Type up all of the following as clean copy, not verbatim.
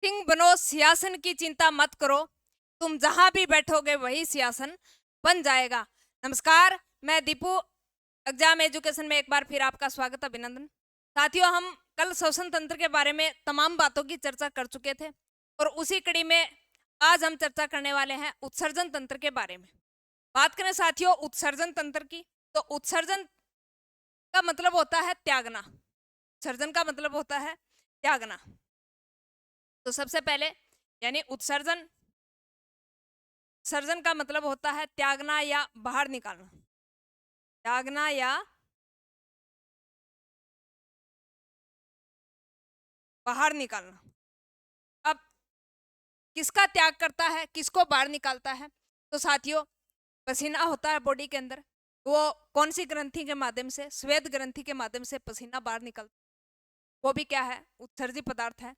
King बनो, सिंहासन की चिंता मत करो, तुम जहां भी बैठोगे वही सिंहासन बन जाएगा। नमस्कार, मैं दीपू, एग्जाम एजुकेशन में एक बार फिर आपका स्वागत, अभिनंदन। साथियों, हम कल श्वसन तंत्र के बारे में तमाम बातों की चर्चा कर चुके थे और उसी कड़ी में आज हम चर्चा करने वाले हैं उत्सर्जन तंत्र के बारे में। बात करें साथियों उत्सर्जन तंत्र की, तो उत्सर्जन का मतलब होता है त्यागना। उत्सर्जन का मतलब होता है त्यागना। तो सबसे पहले यानी उत्सर्जन सर्जन का मतलब होता है त्यागना या बाहर निकालना। त्यागना या बाहर निकालना। अब किसका त्याग करता है, किसको बाहर निकालता है? तो साथियों, पसीना होता है बॉडी के अंदर, वो कौन सी ग्रंथि के माध्यम से? श्वेत ग्रंथि के माध्यम से पसीना बाहर निकलता है, वो भी क्या है? उत्सर्जी पदार्थ है।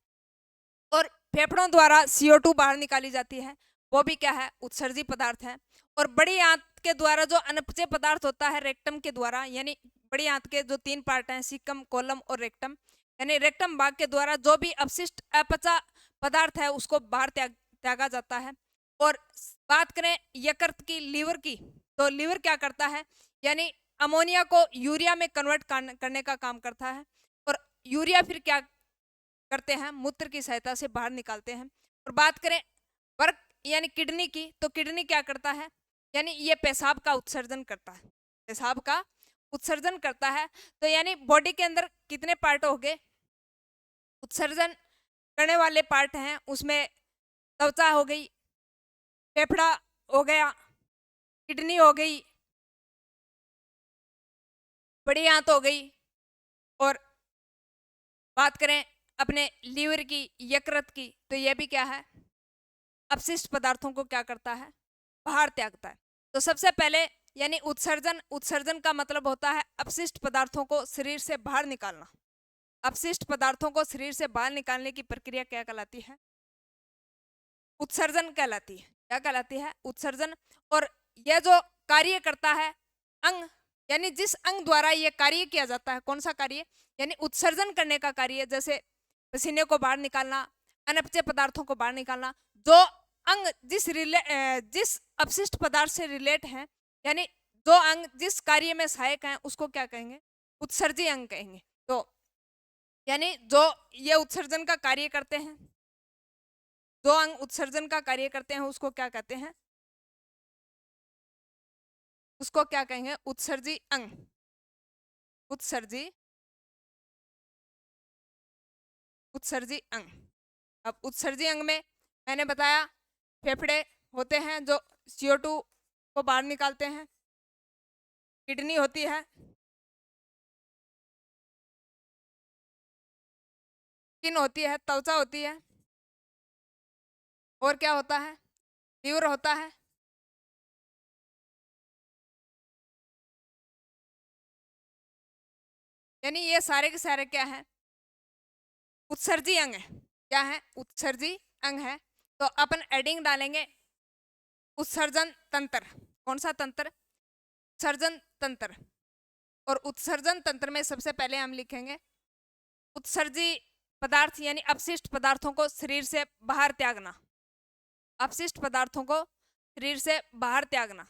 और फेफड़ों द्वारा CO2 बाहर निकाली जाती है, वो भी क्या है? उत्सर्जी पदार्थ है। और बड़ी आंत के द्वारा जो अनपचय पदार्थ होता है रेक्टम के द्वारा, यानी बड़ी आंत के जो 3 पार्ट हैं, सीकम, कोलम और रेक्टम, यानी रेक्टम भाग के द्वारा जो भी अपशिष्ट अपचा पदार्थ है उसको बाहर त्यागा जाता है। और बात करें यकृत की, लीवर की, तो लीवर क्या करता है? यानी अमोनिया को यूरिया में कन्वर्ट करने का काम करता है। और यूरिया फिर क्या करते हैं? मूत्र की सहायता से बाहर निकालते हैं। और बात करें वर्क यानी किडनी की, तो किडनी क्या करता है? यानी ये पेशाब का उत्सर्जन करता है, पेशाब का उत्सर्जन करता है। तो यानी बॉडी के अंदर कितने पार्ट हो गए उत्सर्जन करने वाले पार्ट हैं? उसमें त्वचा हो गई, फेफड़ा हो गया, किडनी हो गई, बड़ी आंत हो गई, और बात करें अपने लीवर की, यकृत की, तो यह भी क्या है? अपशिष्ट पदार्थों को क्या करता है? बाहर त्यागता है। तो सबसे पहले यानी उत्सर्जन का मतलब होता है अपशिष्ट पदार्थों को शरीर से बाहर निकालना। अपशिष्ट पदार्थों को शरीर से बाहर निकालने की प्रक्रिया क्या कहलाती है? उत्सर्जन कहलाती है। क्या कहलाती है? उत्सर्जन। और यह जो कार्य करता है अंग, यानी जिस अंग द्वारा यह कार्य किया जाता है, कौन सा कार्य? यानी उत्सर्जन करने का कार्य, जैसे पसीने को बाहर निकालना, अनपचय पदार्थों को बाहर निकालना। जो अंग जिस अपशिष्ट पदार्थ से रिलेट है, यानी जो अंग जिस कार्य में सहायक है, उसको क्या कहेंगे? उत्सर्जी अंग कहेंगे। तो यानी जो ये उत्सर्जन का कार्य करते हैं, जो अंग उत्सर्जन का कार्य करते हैं, उसको क्या कहते हैं? उसको क्या कहेंगे? उत्सर्जी अंग। उत्सर्जी अंग। अब उत्सर्जी अंग में मैंने बताया फेफड़े होते हैं जो CO2 को बाहर निकालते हैं, किडनी होती है, स्किन होती है, त्वचा होती है, और क्या होता है? लीवर होता है। यानी ये सारे के सारे क्या है? उत्सर्जी अंग है। क्या है? उत्सर्जी अंग है। तो अपन एडिंग डालेंगे उत्सर्जन तंत्र। कौन सा तंत्र? उत्सर्जन तंत्र। और उत्सर्जन तंत्र में सबसे पहले हम लिखेंगे उत्सर्जी पदार्थ, यानी अपशिष्ट पदार्थों को शरीर से बाहर त्यागना। अपशिष्ट पदार्थों को शरीर से बाहर त्यागना।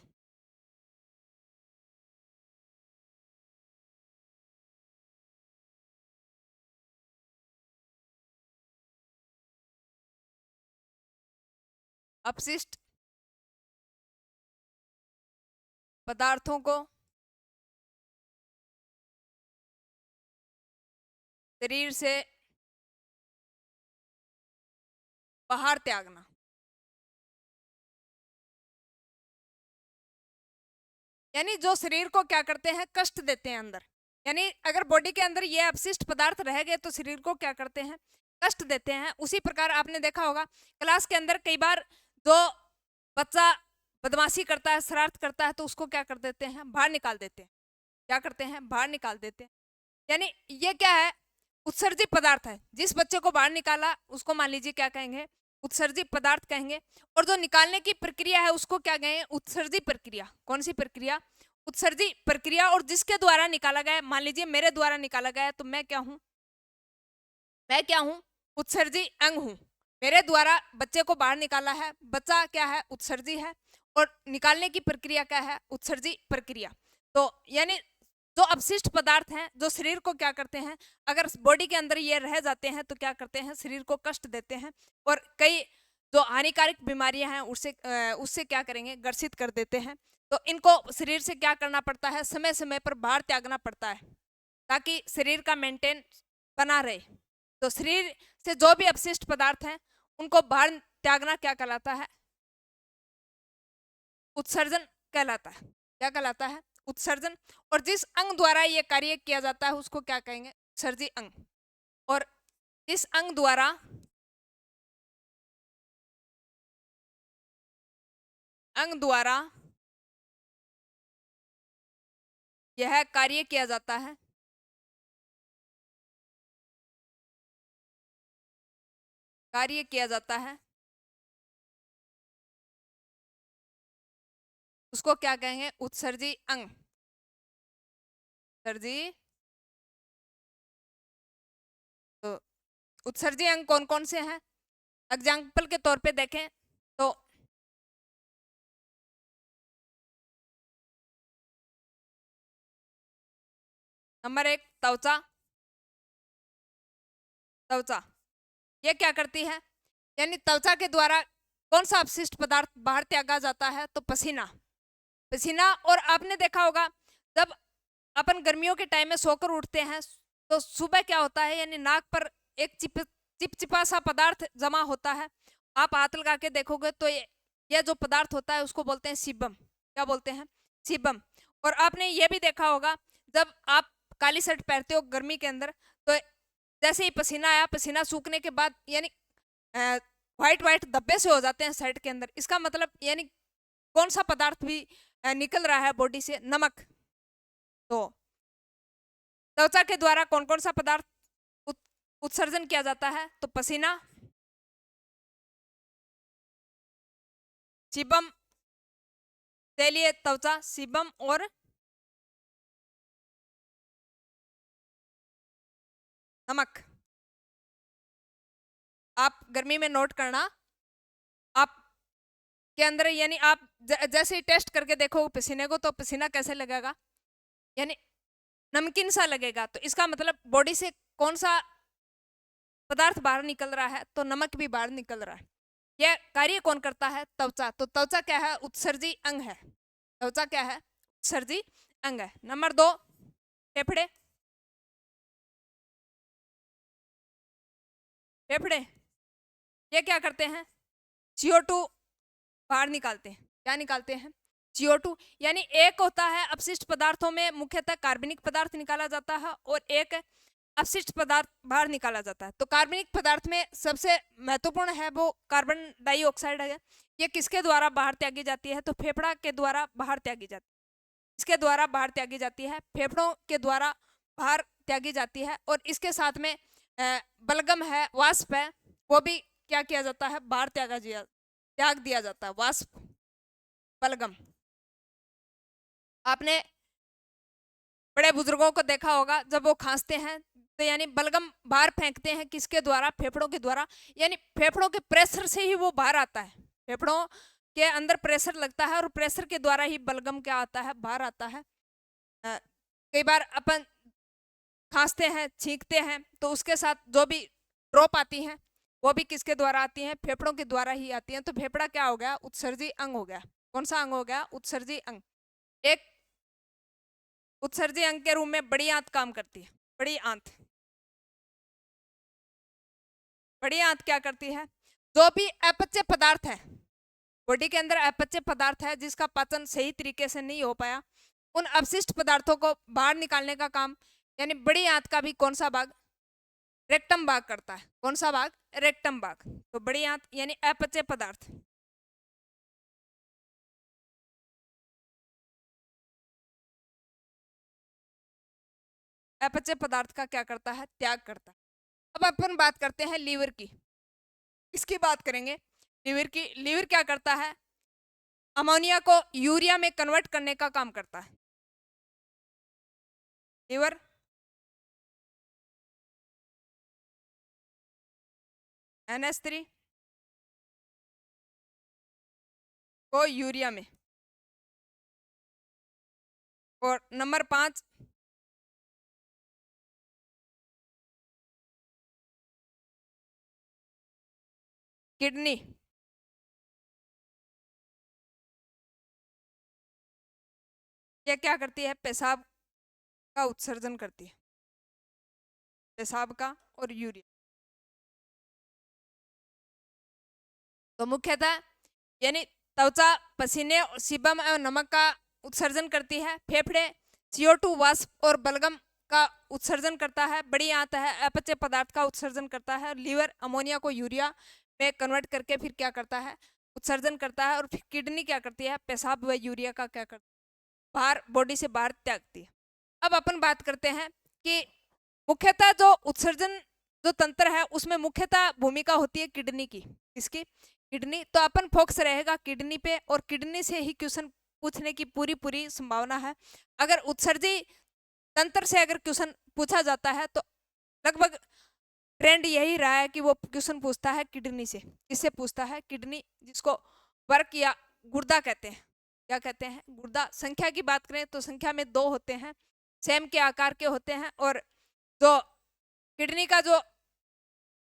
अपशिष्ट पदार्थों को शरीर से बाहर त्यागना। यानी जो शरीर को क्या करते हैं? कष्ट देते हैं अंदर। यानी अगर बॉडी के अंदर ये अपशिष्ट पदार्थ रह गए तो शरीर को क्या करते हैं? कष्ट देते हैं। उसी प्रकार आपने देखा होगा क्लास के अंदर कई बार जो बच्चा बदमाशी करता है, शरारत करता है, तो उसको क्या कर देते हैं? बाहर निकाल देते हैं। क्या करते हैं? बाहर निकाल देते हैं। यानी ये क्या है? उत्सर्जी पदार्थ है। जिस बच्चे को बाहर निकाला उसको मान लीजिए क्या कहेंगे? उत्सर्जी पदार्थ कहेंगे। और जो निकालने की प्रक्रिया है उसको क्या कहेंगे? उत्सर्जी प्रक्रिया। कौन सी प्रक्रिया? उत्सर्जी प्रक्रिया। और जिसके द्वारा निकाला गया, मान लीजिए मेरे द्वारा निकाला गया, तो मैं क्या हूं? मैं क्या हूं? उत्सर्जी अंग हूं। मेरे द्वारा बच्चे को बाहर निकाला है, बच्चा क्या है, उत्सर्जी है, और निकालने की प्रक्रिया क्या है, उत्सर्जी प्रक्रिया। तो यानी जो अपशिष्ट पदार्थ हैं जो शरीर को क्या करते हैं, अगर बॉडी के अंदर ये रह जाते हैं तो क्या करते हैं, शरीर को कष्ट देते हैं, और कई जो हानिकारक बीमारियां हैं उससे क्या करेंगे, ग्रसित कर देते हैं। तो इनको शरीर से क्या करना पड़ता है, समय समय पर बाहर त्यागना पड़ता है, ताकि शरीर का मेंटेन बना रहे। तो शरीर से जो भी अपशिष्ट पदार्थ हैं उनको बाहर त्यागना क्या कहलाता है, उत्सर्जन कहलाता है। क्या कहलाता है, उत्सर्जन। और जिस अंग द्वारा ये कार्य किया जाता है उसको क्या कहेंगे, उत्सर्जी अंग। और इस अंग द्वारा यह कार्य किया जाता है, कार्य किया जाता है, उसको क्या कहेंगे, उत्सर्जी अंग। उत्सर्जी, तो उत्सर्जी अंग कौन कौन से हैं, एग्जाम्पल के तौर पे देखें तो नंबर 1 त्वचा। त्वचा ये क्या करती है, यानी त्वचा के द्वारा कौन सा अपशिष्ट पदार्थ बाहर त्यागा जाता है, तो पसीना। पसीना। और आपने देखा होगा जब अपन गर्मियों के टाइम में सोकर उठते हैं तो सुबह क्या होता है, यानी नाक पर एक चिपचिपा सा पदार्थ जमा होता है। आप हाथ लगा के देखोगे तो ये जो पदार्थ होता है उसको बोलते हैं सीबम। क्या बोलते हैं, सीबम। और आपने ये भी देखा होगा जब आप काली शर्ट पहनते हो गर्मी के अंदर, तो जैसे ही पसीना आया, पसीना सूखने के बाद यानी व्हाइट व्हाइट धब्बे से हो जाते हैं शर्ट के अंदर। इसका मतलब यानी कौन सा पदार्थ भी निकल रहा है बॉडी से, नमक। तो त्वचा के द्वारा कौन कौन सा पदार्थ उत्सर्जन किया जाता है, तो पसीना, सीबम, तेलीय त्वचा, सीबम और नमक। आप गर्मी में नोट करना, आप के अंदर यानी आप जैसे ही टेस्ट करके देखो पसीने को, तो पसीना कैसे लगेगा, यानी नमकीन सा लगेगा। तो इसका मतलब बॉडी से कौन सा पदार्थ बाहर निकल रहा है, तो नमक भी बाहर निकल रहा है। यह कार्य कौन करता है, त्वचा। तो त्वचा क्या है, उत्सर्जी अंग है। त्वचा क्या है, उत्सर्जी अंग है। नंबर 2 फेफड़े। फेफड़े ये क्या करते हैं, CO2 बाहर निकालते हैं। क्या निकालते हैं, CO2। यानी एक होता है अपशिष्ट पदार्थों में मुख्यतः कार्बनिक पदार्थ निकाला जाता है, और एक अपशिष्ट पदार्थ बाहर निकाला जाता है। तो कार्बनिक पदार्थ में सबसे महत्वपूर्ण है वो कार्बन डाइऑक्साइड है। ये किसके द्वारा बाहर त्यागी जाती है, तो फेफड़ा के द्वारा बाहर त्यागी जाती है। इसके द्वारा बाहर त्यागी जाती है, फेफड़ों के द्वारा बाहर त्यागी जाती है। और इसके साथ में बलगम है, वाष्प है, वो भी क्या किया जाता है, बाहर त्याग दिया जाता है, वाष्प, बलगम। आपने बड़े बुजुर्गों को देखा होगा जब वो खांसते हैं तो यानी बलगम बाहर फेंकते हैं, किसके द्वारा, फेफड़ों के द्वारा। यानी फेफड़ों के प्रेशर से ही वो बाहर आता है, फेफड़ों के अंदर प्रेशर लगता है और प्रेशर के द्वारा ही बलगम क्या आता है, बाहर आता है। कई बार अपन खांसते हैं, छींकते हैं, तो उसके साथ जो भी ड्रॉप आती हैं वो भी किसके द्वारा आती हैं, फेफड़ों के द्वारा ही आती हैं। तो फेफड़ा क्या हो गया, उत्सर्जी अंग हो गया। कौन सा अंग हो गया, उत्सर्जी अंग। एक उत्सर्जी अंग के रूप में बड़ी आंत काम करती है। बड़ी आंत, बड़ी आंत क्या करती है, जो भी अपच्य पदार्थ है बॉडी के अंदर, अपच्य पदार्थ है जिसका पाचन सही तरीके से नहीं हो पाया, उन अवशिष्ट पदार्थों को बाहर निकालने का काम यानी बड़ी आंत का भी कौन सा भाग, रेक्टम भाग करता है। कौन सा भाग, रेक्टम भाग। तो बड़ी आंत यानी अपच्य पदार्थ, अपच्य पदार्थ का क्या करता है, त्याग करता है। अब अपन बात करते हैं लीवर की। इसकी बात करेंगे लीवर की। लीवर क्या करता है, अमोनिया को यूरिया में कन्वर्ट करने का काम करता है। लीवर NH3 को यूरिया में। और नंबर 5, किडनी ये क्या करती है? पेशाब का उत्सर्जन करती है, पेशाब का और यूरिया। तो मुख्यतः यानी त्वचा पसीने, सीबम और नमक का उत्सर्जन करती है। फेफड़े CO2 वाष्प और बलगम का उत्सर्जन करता है। बड़ी आंत है अपचय पदार्थ का उत्सर्जन करता है। लीवर अमोनिया को यूरिया में कन्वर्ट करके फिर क्या करता है? उत्सर्जन करता है। और फिर किडनी क्या करती है? पेशाब व यूरिया का क्या करती है? बाहर, बॉडी से बाहर त्यागती है। अब अपन बात करते हैं कि मुख्यतः जो उत्सर्जन जो तंत्र है उसमें मुख्यतः भूमिका होती है किडनी की। किसकी? किडनी। तो अपन फोकस रहेगा किडनी पे, और किडनी से ही क्वेश्चन पूछने की पूरी पूरी संभावना है। अगर उत्सर्जी तंत्र से अगर क्वेश्चन पूछा जाता है तो लगभग ट्रेंड यही रहा है कि वो क्वेश्चन पूछता है किडनी से। किससे पूछता है? किडनी, जिसको वर्क या गुर्दा कहते हैं। क्या कहते हैं? गुर्दा। संख्या की बात करें तो संख्या में 2 होते हैं, सेम के आकार के होते हैं। और जो किडनी का जो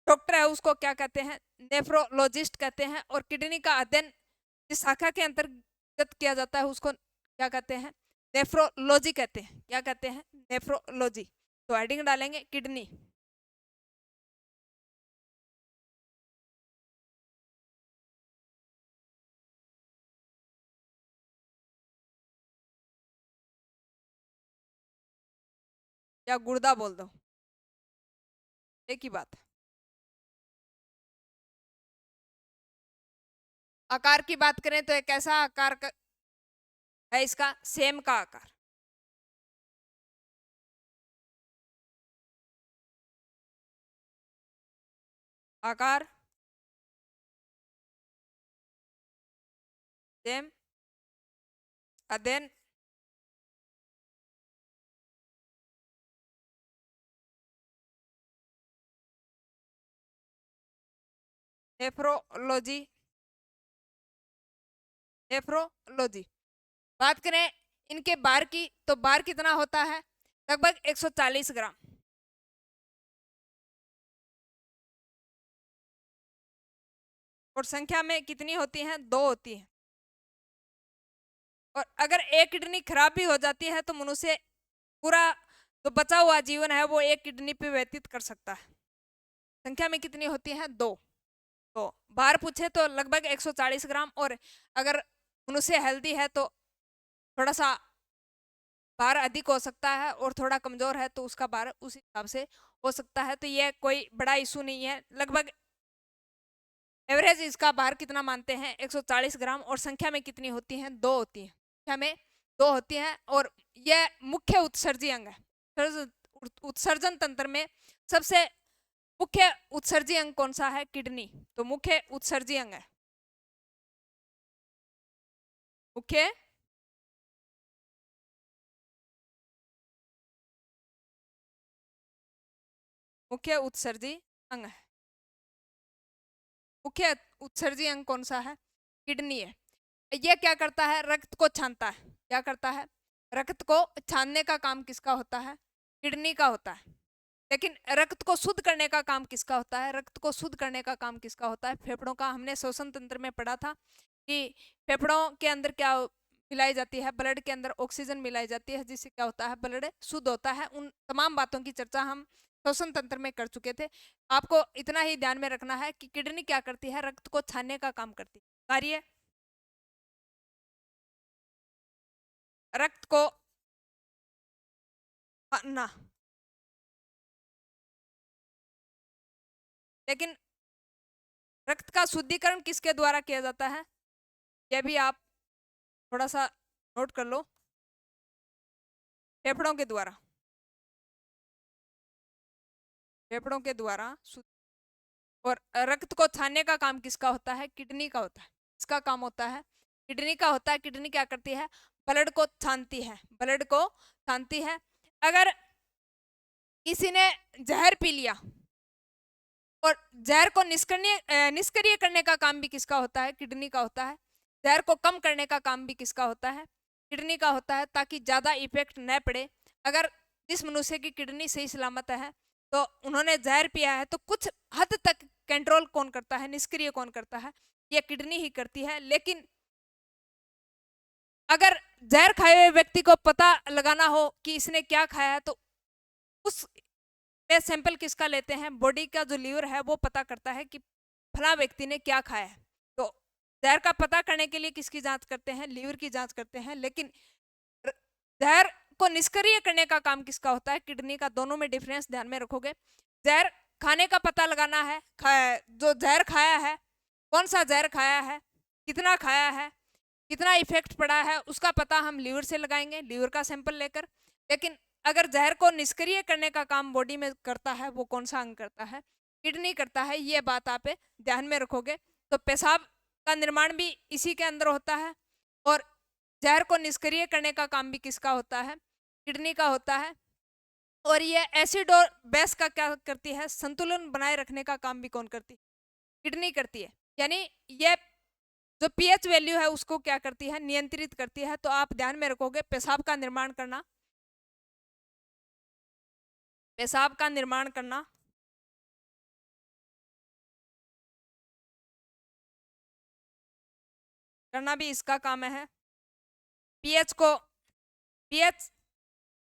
डॉक्टर है उसको क्या कहते हैं? नेफ्रोलॉजिस्ट कहते हैं। और किडनी का अध्ययन जिस शाखा के अंतर्गत किया जाता है उसको क्या कहते हैं? नेफ्रोलॉजी कहते हैं। क्या कहते हैं? नेफ्रोलॉजी। तो हेडिंग डालेंगे किडनी। या गुर्दा बोल दो, एक ही बात है। आकार की बात करें तो एक ऐसा आकार है इसका, सेम का आकार। आकार सेम, अध्ययन नेफ्रोलॉजी। नेफ्रोलॉजी। बात करें इनके बार की तो बार कितना होता है? लगभग 140 ग्राम। और संख्या में कितनी होती हैं? 2 होती है। और अगर एक किडनी खराब भी हो जाती है तो मनुष्य पूरा जो बचा हुआ जीवन है वो एक किडनी पे व्यतीत कर सकता है। संख्या में कितनी होती है? 2। तो भार पूछे तो लगभग 140 ग्राम। और अगर मनुष्य हेल्दी है तो थोड़ा सा भार अधिक हो सकता है, और थोड़ा कमजोर है तो उसका भार उस हिसाब से हो सकता है। तो ये कोई बड़ा इशू नहीं है। लगभग एवरेज इसका भार कितना मानते हैं? 140 ग्राम। और संख्या में कितनी होती हैं? 2 होती हैं। संख्या में 2 होती हैं। और यह मुख्य उत्सर्जी अंग है। उत्सर्जन तंत्र में सबसे मुख्य उत्सर्जी अंग कौन सा है? किडनी। तो मुख्य उत्सर्जी अंग है, मुख्य मुख्य उत्सर्जी अंग है। मुख्य उत्सर्जी अंग कौन सा है? किडनी है। यह क्या करता है? रक्त को छानता है। क्या करता है? रक्त को छानने का काम किसका होता है? किडनी का होता है। लेकिन रक्त को शुद्ध करने का काम किसका होता है? रक्त को शुद्ध करने का काम किसका होता है? फेफड़ों का। हमने श्वसन तंत्र में पढ़ा था कि फेफड़ों के अंदर क्या मिलाई जाती है? ब्लड के अंदर ऑक्सीजन मिलाई जाती है, जिससे क्या होता है? ब्लड शुद्ध होता है। उन तमाम बातों की चर्चा हम श्वसन तंत्र में कर चुके थे। आपको इतना ही ध्यान में रखना है कि किडनी क्या करती है? रक्त को छानने का काम करती है। कार्य रक्त को छानना। लेकिन रक्त का शुद्धिकरण किसके द्वारा किया जाता है? यह भी आप थोड़ा सा नोट कर लो। फेफड़ों के द्वारा। फेफड़ों के द्वारा शुद्ध। और रक्त को छानने का काम किसका होता है? किडनी का होता है। इसका काम होता है किडनी का होता है। किडनी क्या करती है? ब्लड को छानती है। ब्लड को छानती है। अगर किसी ने जहर पी लिया और जहर को निष्क्रिय करने का काम भी किसका होता है? किडनी का होता है। जहर को कम करने का काम भी किसका होता है? किडनी का होता है, ताकि ज़्यादा इफेक्ट न पड़े। अगर जिस मनुष्य की किडनी सही सलामत है तो उन्होंने जहर पिया है तो कुछ हद तक कंट्रोल कौन करता है, निष्क्रिय कौन करता है? ये किडनी ही करती है। लेकिन अगर जहर खाए हुए व्यक्ति को पता लगाना हो कि इसने क्या खाया है तो उस सैंपल किसका लेते हैं? बॉडी का जो लीवर है वो पता करता है कि फला व्यक्ति ने क्या खाया है। तो जहर का पता करने के लिए किसकी जांच करते हैं? लीवर की जांच करते हैं। लेकिन जहर को निष्क्रिय करने का काम किसका होता है? किडनी का। दोनों में डिफरेंस ध्यान में रखोगे। जहर खाने का पता लगाना है, जो जहर खाया है कौन सा जहर खाया है, कितना खाया है, कितना इफेक्ट पड़ा है, उसका पता हम लीवर से लगाएंगे, लीवर का सैंपल लेकर। लेकिन अगर जहर को निष्क्रिय करने का काम बॉडी में करता है वो कौन सा अंग करता है? किडनी करता है। ये बात आप ध्यान में रखोगे। तो पेशाब का निर्माण भी इसी के अंदर होता है और जहर को निष्क्रिय करने का काम भी किसका होता है? किडनी का होता है। और ये एसिड और बेस का क्या करती है? संतुलन बनाए रखने का काम भी कौन करती है? किडनी करती है। यानी ये जो पीएच वैल्यू है उसको क्या करती है? नियंत्रित करती है। तो आप ध्यान में रखोगे पेशाब का निर्माण करना, पेशाब का निर्माण करना भी इसका काम है। पीएच को पीएच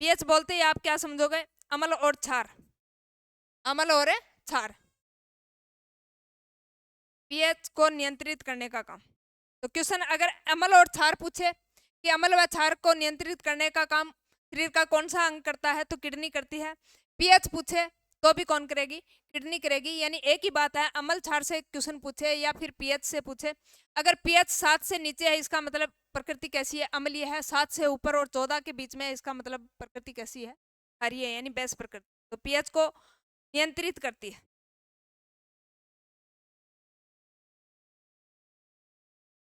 पीएच बोलते ही आप क्या समझोगे? अम्ल और क्षार, अम्ल और क्षार, पीएच को नियंत्रित करने का काम। तो क्वेश्चन अगर अम्ल और क्षार पूछे कि अम्ल व क्षार को नियंत्रित करने का काम शरीर का कौन सा अंग करता है, तो किडनी करती है। पीएच पूछे तो भी कौन करेगी? किडनी करेगी। यानी एक ही बात है, अम्ल क्षार से क्वेश्चन पूछे या फिर पीएच से पूछे। अगर पीएच 7 से नीचे है इसका मतलब प्रकृति कैसी है? अम्लीय है। 7 से ऊपर और 14 के बीच में है इसका मतलब प्रकृति कैसी है? क्षारीय है, यानी बेस प्रकृति। तो पीएच को नियंत्रित करती है,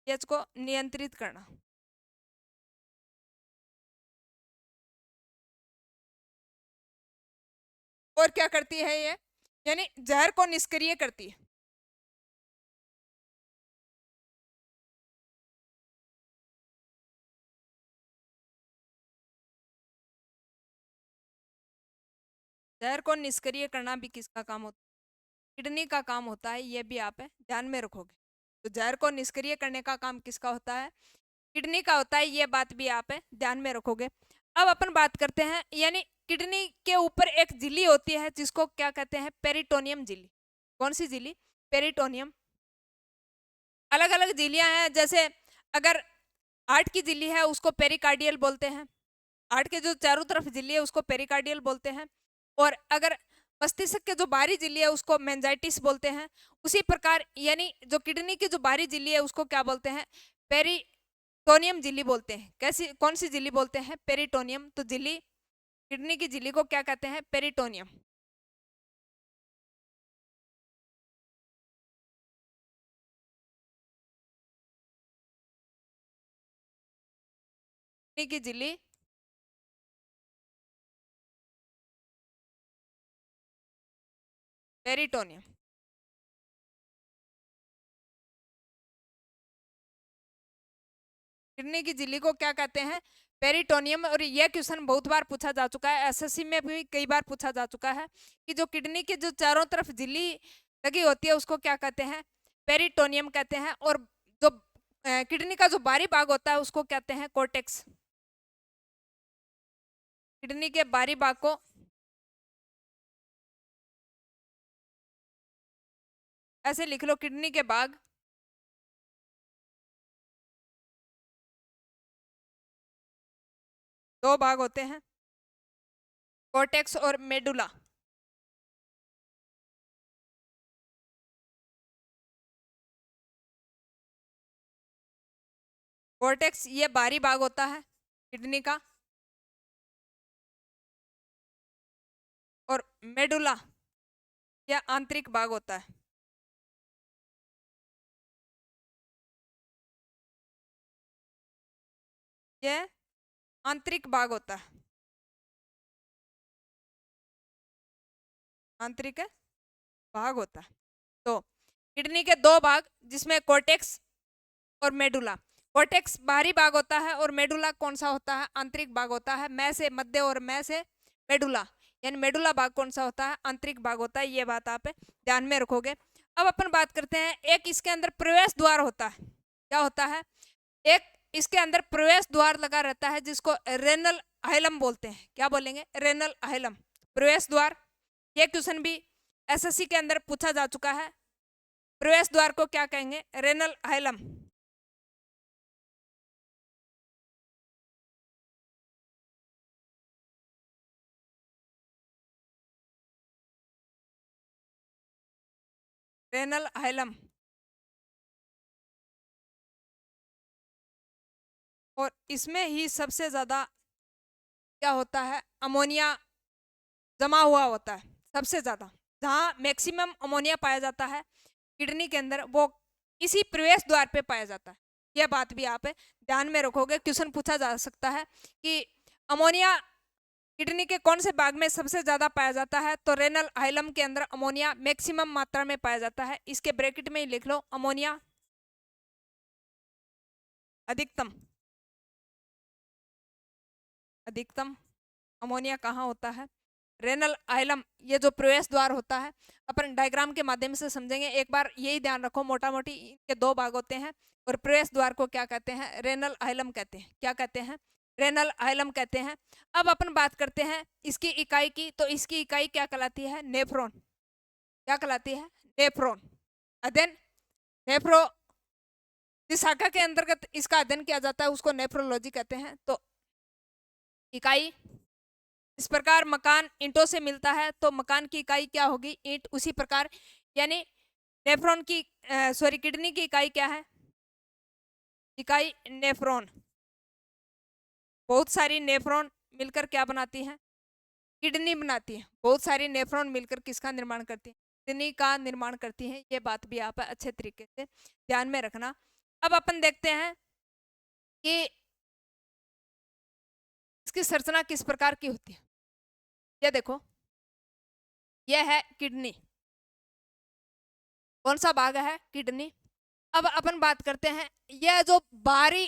पीएच को नियंत्रित करना। और क्या करती है ये? यानी जहर को निष्क्रिय करती है। जहर को निष्क्रिय करना भी किसका काम होता है? किडनी का काम होता है। ये भी आप ध्यान में रखोगे। तो जहर को निष्क्रिय करने का काम किसका होता है? किडनी का होता है। ये बात भी आप ध्यान में रखोगे। अब अपन बात करते हैं, यानी किडनी के ऊपर एक झिल्ली होती है जिसको क्या कहते हैं? पेरिटोनियम झिल्ली। कौन सी झिल्ली? पेरिटोनियम। अलग अलग झिल्लियां हैं, जैसे अगर हार्ट की झिल्ली है उसको पेरिकार्डियल बोलते हैं। हार्ट के जो चारों तरफ झिल्ली है उसको पेरिकार्डियल बोलते हैं। और अगर मस्तिष्क के जो बाहरी झिल्ली है उसको मेंजाइटिस बोलते हैं। उसी प्रकार यानी जो किडनी की जो बाहरी झिल्ली है उसको क्या बोलते हैं? पेरिटोनियम झिल्ली बोलते हैं। कैसी, कौन सी झिल्ली बोलते हैं? पेरिटोनियम। तो झिल्ली, किडनी की झिल्ली को क्या कहते हैं? पेरिटोनियम। किडनी की झिल्ली पेरिटोनियम। किडनी की झिल्ली को क्या कहते हैं? पेरिटोनियम। और यह क्वेश्चन बहुत बार पूछा जा चुका है, एसएससी में भी कई बार पूछा जा चुका है कि जो किडनी की जो चारों तरफ झिल्ली लगी होती है उसको क्या कहते हैं? पेरिटोनियम कहते हैं। और जो किडनी का जो बाहरी भाग होता है उसको कहते हैं कोर्टेक्स। किडनी के बाहरी भाग को ऐसे लिख लो, किडनी के भाग, दो भाग होते हैं, कोर्टेक्स और मेडुला। कोर्टेक्स ये बाहरी भाग होता है किडनी का, और मेडुला यह आंतरिक भाग होता है। यह आंतरिक भाग होता है, आंतरिक भाग होता है। तो किडनी के दो भाग जिसमें कोर्टेक्स और मेडुला। कोर्टेक्स बाहरी भाग होता है और मेडुला कौन सा होता है, आंतरिक भाग होता है। मैं से मध्य और मैं से मेडुला, यानी मेडुला भाग कौन सा होता है, आंतरिक भाग होता है। ये बात आप ध्यान में रखोगे। अब अपन बात करते हैं, एक इसके अंदर प्रवेश द्वार होता है। क्या होता है, एक इसके अंदर प्रवेश द्वार लगा रहता है जिसको रेनल अहेलम बोलते हैं। क्या बोलेंगे, रेनल अहेलम, प्रवेश द्वार। ये क्वेश्चन भी एसएससी के अंदर पूछा जा चुका है। प्रवेश द्वार को क्या कहेंगे, रेनल अहेलम। रेनल अहेलम। और इसमें ही सबसे ज्यादा क्या होता है, अमोनिया जमा हुआ होता है सबसे ज्यादा। जहाँ मैक्सिमम अमोनिया पाया जाता है किडनी के अंदर, वो इसी प्रवेश द्वार पे पाया जाता है। यह बात भी आप ध्यान में रखोगे। क्वेश्चन पूछा जा सकता है कि अमोनिया किडनी के कौन से भाग में सबसे ज्यादा पाया जाता है, तो रेनल अहेलम के अंदर अमोनिया मैक्सिमम मात्रा में पाया जाता है। इसके ब्रैकेट में ही लिख लो, अमोनिया अधिकतम। अधिकतम अमोनिया कहाँ होता है, रेनल अहेलम। ये जो प्रवेश द्वार होता है अपन डायग्राम के माध्यम से समझेंगे। एक बार यही ध्यान रखो, मोटा मोटी इनके दो भाग होते हैं और प्रवेश द्वार को क्या कहते हैं, रेनल अहेलम कहते हैं। क्या कहते हैं, रेनल अहेलम कहते हैं। अब अपन बात करते हैं इसकी इकाई की, तो इसकी इकाई क्या कहलाती है, नेफ्रॉन। क्या कहलाती है, नेफ्रॉन। अध्ययन नेफ्रो जिस शाखा के अंतर्गत इसका अध्ययन किया जाता है उसको नेफ्रोलॉजी कहते हैं। तो इकाई, इस प्रकार मकान ईंटों से मिलता है तो मकान की इकाई क्या होगी, ईंट। उसी प्रकार यानी नेफ्रॉन की सॉरी किडनी की इकाई क्या है, इकाई नेफ्रॉन। बहुत सारी नेफ्रॉन मिलकर क्या बनाती हैं, किडनी बनाती है। बहुत सारी नेफ्रॉन मिलकर किसका निर्माण करती है, किडनी का निर्माण करती है। ये बात भी आप अच्छे तरीके से ध्यान में रखना। अब अपन देखते हैं कि इसकी संरचना किस प्रकार की होती है। ये देखो, यह है किडनी। कौन सा भाग है, किडनी। अब अपन बात करते हैं, यह जो बाहरी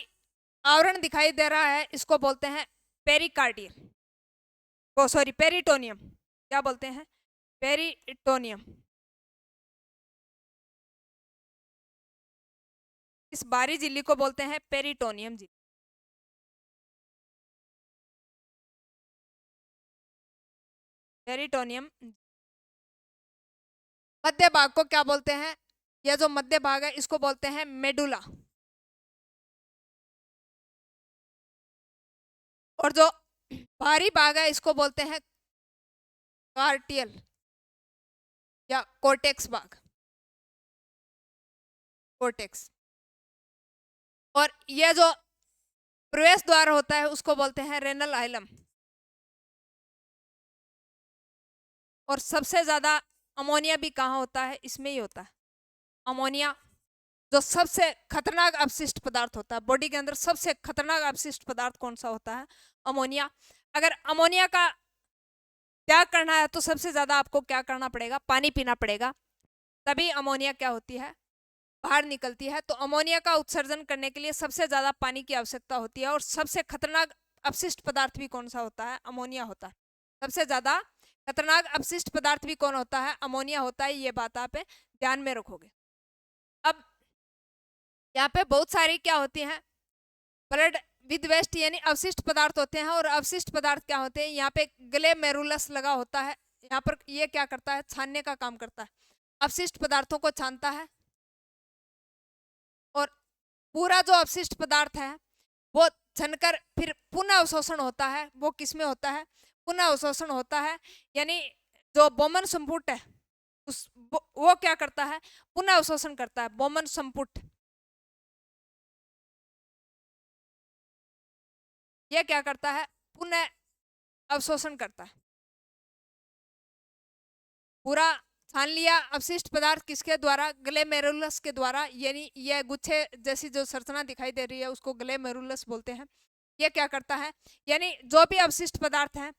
आवरण दिखाई दे रहा है इसको बोलते हैं पेरिकार्डियम, ओ सॉरी पेरिटोनियम। क्या बोलते हैं, पेरिटोनियम। इस बाहरी झिल्ली को बोलते हैं पेरिटोनियम झिल्ली। पेरिटोनियम। मध्य भाग को क्या बोलते हैं, यह जो मध्य भाग है इसको बोलते हैं मेडुला। और जो बाहरी भाग है इसको बोलते हैं कार्टियल या कोर्टेक्स भाग, कोर्टेक्स। और यह जो प्रवेश द्वार होता है उसको बोलते हैं रेनल अहेलम। और सबसे ज्यादा अमोनिया भी कहाँ होता है, इसमें ही होता है। अमोनिया जो सबसे खतरनाक अपशिष्ट पदार्थ होता है बॉडी के अंदर, सबसे खतरनाक अपशिष्ट पदार्थ कौन सा होता है, अमोनिया। अगर अमोनिया का त्याग करना है तो सबसे ज्यादा आपको क्या करना पड़ेगा, पानी पीना पड़ेगा, तभी अमोनिया क्या होती है, बाहर निकलती है। तो अमोनिया का उत्सर्जन करने के लिए सबसे ज्यादा पानी की आवश्यकता होती है। और सबसे खतरनाक अपशिष्ट पदार्थ भी कौन सा होता है, अमोनिया होता है। सबसे ज्यादा खतरनाक अपशिष्ट पदार्थ भी कौन होता है, अमोनिया होता है। ये बात आप ध्यान में रखोगे। अब यहाँ पे बहुत सारी क्या होती हैं, ब्लड विद वेस्ट यानी अवशिष्ट पदार्थ होते हैं। और अवशिष्ट पदार्थ क्या होते हैं, यहाँ पे ग्लेमेरुलस लगा होता है। यहाँ पर ये क्या करता है, छानने का काम करता है, अवशिष्ट पदार्थों को छानता है। और पूरा जो अवशिष्ट पदार्थ है वो छनकर फिर पुनः अवशोषण होता है। वो किसमें होता है, पुनः अवशोषण होता है। यानी जो बोमन संपुट है उस वो क्या करता है, पुनः अवशोषण करता है। बोमन संपुट ये क्या करता है, पुनः अवशोषण करता है। पूरा छान लिया अवशिष्ट पदार्थ किसके द्वारा, ग्लेमेरुलस के द्वारा। यानी यह गुच्छे जैसी जो संरचना दिखाई दे रही है उसको ग्लेमेरुलस बोलते हैं। यह क्या करता है, यानी जो भी अवशिष्ट पदार्थ है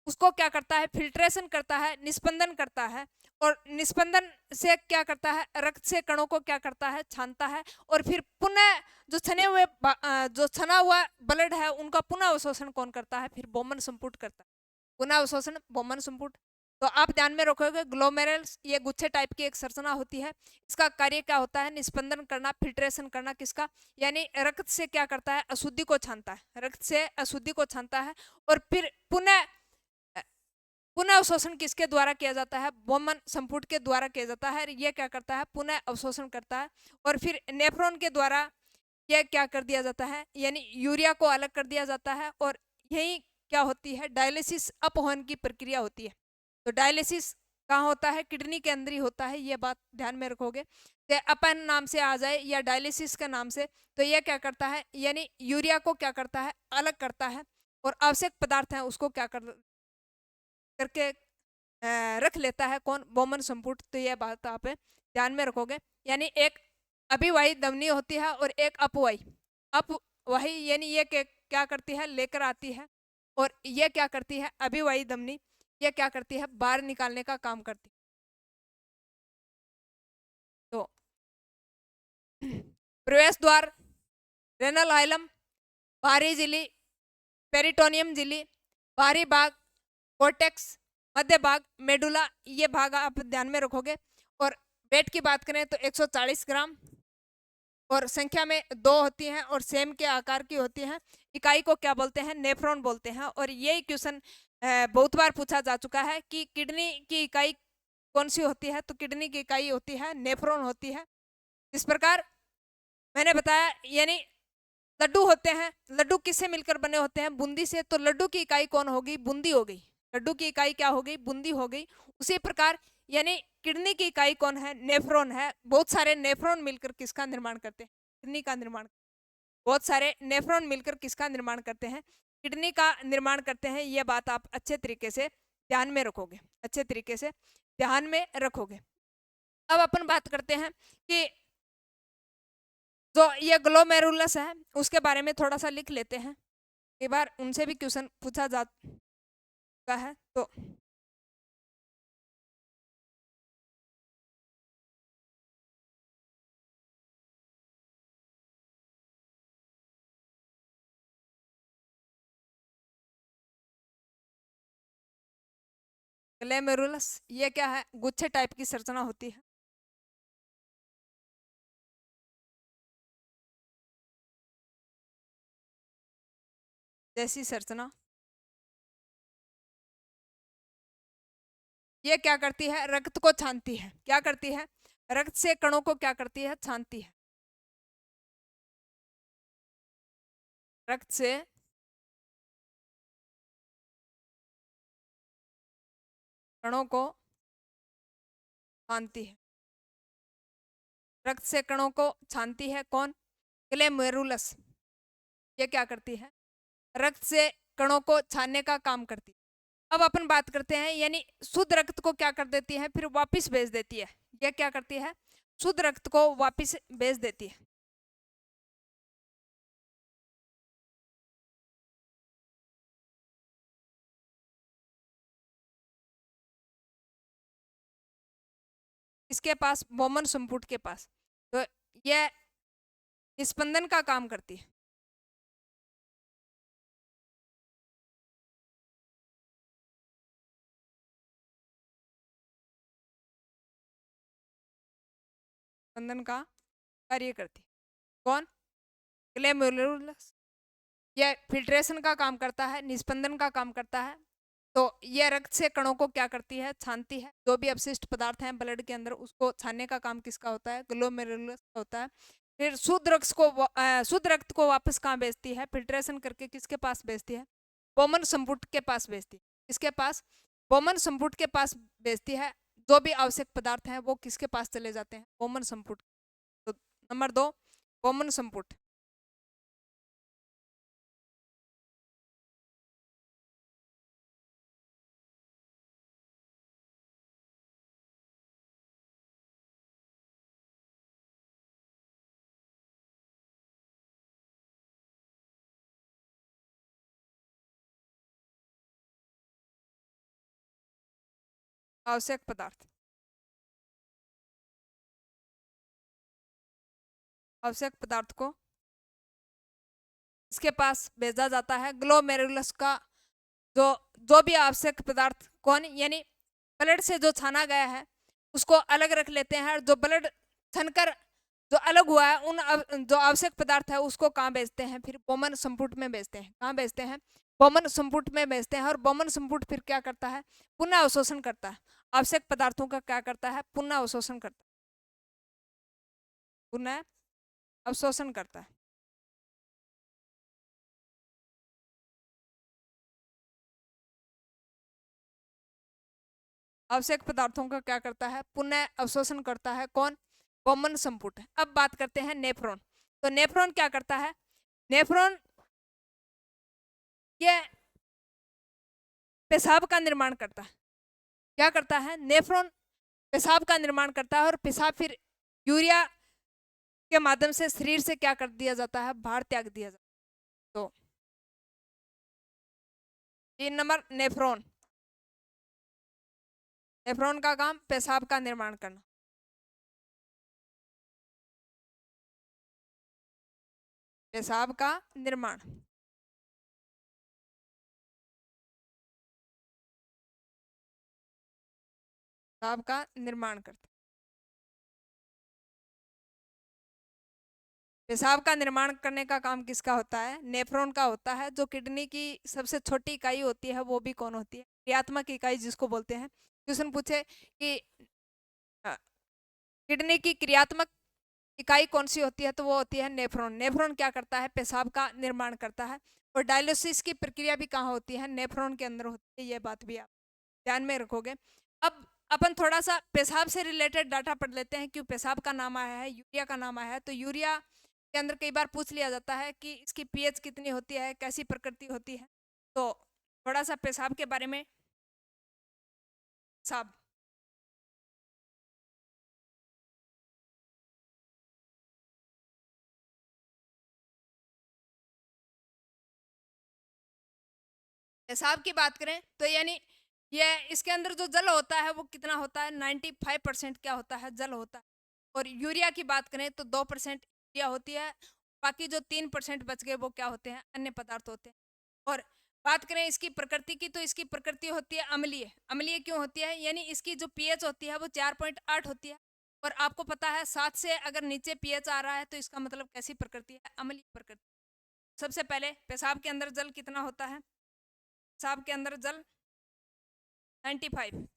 उसको क्या करता है, फिल्ट्रेशन करता है, निस्पंदन करता है। और निस्पंदन से क्या करता है, रक्त से कणों को क्या करता है, छानता है, और फिर पुनः जो जो छना हुआ ब्लड है उनका पुनः अवशोषण कौन करता है, फिर बोमन संपुट करता है। पुनः अवशोषण बोमन संपुट। तो आप ध्यान में रखोगे ग्लोमेरुलस ये गुच्छे टाइप की एक संरचना होती है। इसका कार्य क्या होता है, निस्पंदन करना, फिल्ट्रेशन करना, किसका, यानी रक्त से क्या करता है, अशुद्धि को छानता है, रक्त से अशुद्धि को छानता है, और फिर पुनः पुनः अवशोषण किसके द्वारा किया जाता है, बोमन संपुट के द्वारा किया जाता है। ये क्या करता है, पुनः अवशोषण करता है, और फिर नेफ्रॉन के द्वारा यह क्या कर दिया जाता है, यानी यूरिया को अलग कर दिया जाता है, और यही क्या होती है, डायलिसिस अपहन की प्रक्रिया होती है। तो डायलिसिस कहाँ होता है, किडनी के अंदर ही होता है, ये बात ध्यान में रखोगे। तो अपन नाम से आ जाए या डायलिसिस के नाम से, तो यह क्या करता है, यानी यूरिया को क्या करता है, अलग करता है, और आवश्यक पदार्थ है उसको क्या करके रख लेता है, कौन, बोमन संपुट। तो यह बात आप ध्यान में रखोगे। यानी एक अभिवाही धमनी होती है और एक अपवाही। अपवाही यानी ये क्या करती है, लेकर आती है, और ये क्या करती है, अभिवाही धमनी, ये क्या करती है, बाहर निकालने का काम करती है। तो प्रवेश द्वार, रेनल आइलम, बाहरी झिल्ली, पेरिटोनियम झिल्ली, बाहरी भाग कोर्टेक्स, मध्य भाग मेडुला, ये भाग आप ध्यान में रखोगे। और वेट की बात करें तो 140 ग्राम, और संख्या में 2 होती हैं, और सेम के आकार की होती हैं। इकाई को क्या बोलते हैं, नेफ्रॉन बोलते हैं। और यही क्वेश्चन बहुत बार पूछा जा चुका है कि किडनी की इकाई कौन सी होती है, तो किडनी की इकाई होती है नेफ्रॉन होती है। इस प्रकार मैंने बताया, यानी लड्डू होते हैं, लड्डू किससे मिलकर बने होते हैं, बूंदी से। तो लड्डू की इकाई कौन होगी, बूंदी हो गई। लड्डू की इकाई क्या हो गई, बूंदी हो गई। उसी प्रकार यानी किडनी की इकाई कौन है, नेफ्रॉन है। बहुत सारे नेफ्रॉन मिलकर किसका निर्माण करते हैं, किडनी का निर्माण। बहुत सारे नेफ्रॉन मिलकर किसका निर्माण करते हैं, किडनी का निर्माण करते हैं। ये बात आप अच्छे तरीके से ध्यान में रखोगे, अच्छे तरीके से ध्यान में रखोगे। अब अपन बात करते हैं कि जो ये ग्लोमेरुलस है उसके बारे में थोड़ा सा लिख लेते हैं, एक बार उनसे भी क्वेश्चन पूछा जा चुका है। तो ग्लोमेरुलस ये क्या है, गुच्छे टाइप की संरचना होती है। जैसी संरचना, ये क्या करती है, रक्त को छानती है। क्या करती है, रक्त से कणों को क्या करती है, छानती है। रक्त से कणों को छानती है, रक्त से कणों को छानती है कौन, ग्लोमेरुलस। ये क्या करती है, रक्त से कणों को छानने का काम करती है। अब अपन बात करते हैं, यानी शुद्ध रक्त को क्या कर देती है, फिर वापस भेज देती है। यह क्या करती है, शुद्ध रक्त को वापस भेज देती है। इसके पास, बोमन संपुट के पास। तो यह निस्पंदन का काम करती है। स्पंदन का कार्य करती है कौन, ग्लोमेरुलस। यह फिल्ट्रेशन का काम करता है, निस्पंदन का काम करता है। तो यह रक्त से कणों को क्या करती है, छानती है। जो भी अपशिष्ट पदार्थ हैं ब्लड के अंदर उसको छानने का काम किसका होता है, ग्लोमेरुलस का होता है। फिर शुद्ध रक्त को वापस कहाँ भेजती है, फिल्ट्रेशन करके किसके पास भेजती है, बोमन संपुट के पास भेजती है। किसके पास, बोमन संपुट के पास भेजती है। जो भी आवश्यक पदार्थ हैं वो किसके पास चले जाते हैं, बोमन संपुट। तो नंबर 2, बोमन संपुट। आवश्यक पदार्थ, आवश्यक पदार्थ को इसके पास भेजा जाता है। ग्लोमेरुलस का जो भी आवश्यक पदार्थ कौन, यानी ब्लड से जो छाना गया है उसको अलग रख लेते हैं, और जो ब्लड छनकर जो अलग हुआ है उन जो आवश्यक पदार्थ है उसको कहाँ भेजते हैं, फिर बोमन संपुट में भेजते हैं। कहाँ भेजते हैं? बोमन संपुट में भेजते हैं। और बोमन संपुट फिर क्या करता है? पुनः अवशोषण करता है। आवश्यक पदार्थों का क्या करता है? पुनः अवशोषण करता है, पुनः अवशोषण करता है। आवश्यक पदार्थों का क्या करता है? पुनः अवशोषण करता है। कौन? बोमन संपुट। अब बात करते हैं नेफ्रॉन। तो नेफ्रॉन क्या करता है? नेफ्रॉन ये पेशाब का निर्माण करता है। क्या करता है? नेफ्रॉन पेशाब का निर्माण करता है, और पेशाब फिर यूरिया के माध्यम से शरीर से क्या कर दिया जाता है? बाहर त्याग दिया जाता है। तो 3 नंबर नेफ्रॉन। नेफ्रॉन का काम पेशाब का निर्माण करना। पेशाब का निर्माण। पेशाब का निर्माण करता। पेशाब का निर्माण करने का काम किसका होता है? नेफ्रॉन का होता है। जो किडनी की सबसे छोटी इकाई होती है वो भी कौन होती है? क्रियात्मक इकाई जिसको बोलते हैं। क्वेश्चन पूछे कि किडनी की क्रियात्मक इकाई कौन सी होती है, तो वो होती है नेफ्रॉन। नेफ्रॉन क्या करता है? पेशाब का निर्माण करता है। और डायलिसिस की प्रक्रिया भी कहाँ होती है? नेफ्रॉन के अंदर होती है। ये बात भी आप ध्यान में रखोगे। अब अपन थोड़ा सा पेशाब से रिलेटेड डाटा पढ़ लेते हैं। क्यों पेशाब का नाम आया है, यूरिया का नाम आया है। तो यूरिया के अंदर कई बार पूछ लिया जाता है कि इसकी पीएच कितनी होती है, कैसी प्रकृति होती है। तो थोड़ा सा पेशाब के बारे में। पेशाब पेशाब की बात करें तो यानी ये इसके अंदर जो जल होता है वो कितना होता है? 95% क्या होता है? जल होता है। और यूरिया की बात करें तो 2% यूरिया होती है। बाकी जो 3% बच गए वो क्या होते हैं? अन्य पदार्थ होते हैं। और बात करें इसकी प्रकृति की, तो इसकी प्रकृति होती है अम्लीय। अम्लीय क्यों होती है? यानी इसकी जो पीएच होती है वो 4.8 होती है। और आपको पता है 7 से अगर नीचे पीएच आ रहा है तो इसका मतलब कैसी प्रकृति है? अम्लीय प्रकृति। सबसे पहले पेशाब के अंदर जल कितना होता है? पेशाब के अंदर जल 95,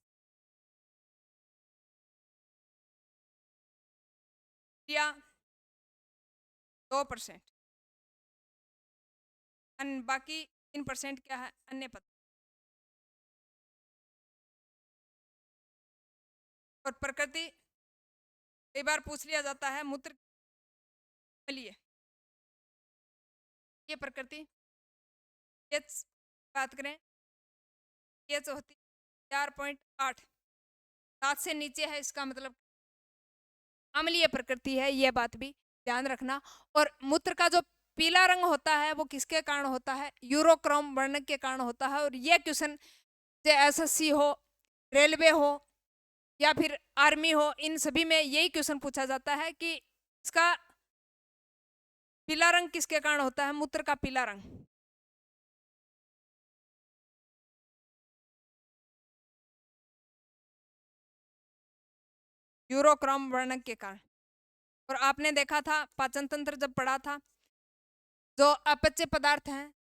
या 2%, बाकी 3% क्या है? अन्य पदार्थ। और प्रकृति कई बार पूछ लिया जाता है मूत्र के लिए। ये प्रकृति एच बात करें, एच होती 4.8, 7 से नीचे है इसका मतलब अम्लीय प्रकृति है। ये बात भी ध्यान रखना। और मूत्र का जो पीला रंग होता है वो किसके कारण होता है? यूरोक्रोम वर्णक के कारण होता है। और ये क्वेश्चन चाहे एसएससी हो, रेलवे हो, या फिर आर्मी हो, इन सभी में यही क्वेश्चन पूछा जाता है कि इसका पीला रंग किसके कारण होता है? मूत्र का पीला रंग। यूरोक्रोम वर्णक के कारण। और आपने देखा था पाचन तंत्र जब पढ़ा था, जो अपच्य पदार्थ हैं